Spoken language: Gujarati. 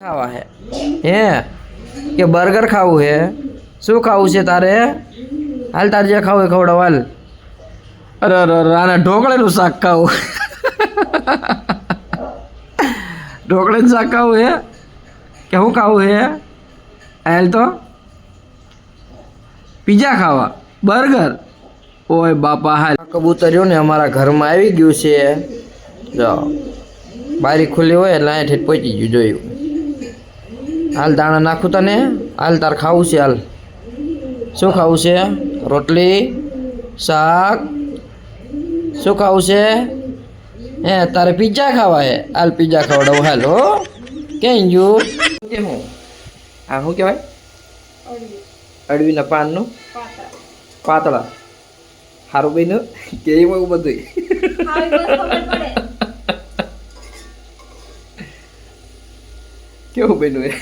ખાવા હે કે બર્ગર ખાવું હે? શું ખાવું છે તારે? હાલ તારે જે ખાવું એ ખવડાવ હાલ. અરે અરે અરે આને ઢોકળીનું શાક ખાવું. ઢોકળીનું શાક ખાવું હે કે શું ખાવું હે? હાલ તો પીઝા ખાવા, બર્ગર. ઓય બાપા હાલ કબૂતર્યો ને અમારા ઘરમાં આવી ગયું છે. જો બારી ખુલ્લી હોય એટલે અહીંયા ઠેઠ પહોંચી ગયું જોયું. હાલ દાણા નાખું તને. હાલ તાર ખાવું છે હાલ. શું ખાવું છે? રોટલી શાક. શું ખાવું છે? હે તારે પિઝા ખાવા હે? હાલ પિઝા ખવડાવું હાલ. હો ક્યાં ગયું? કેમ હું આ શું કહેવાય? અળવીના પાનનું પાતળા. સારું બન્યું કે એવું બધું? કેવું બન્યું?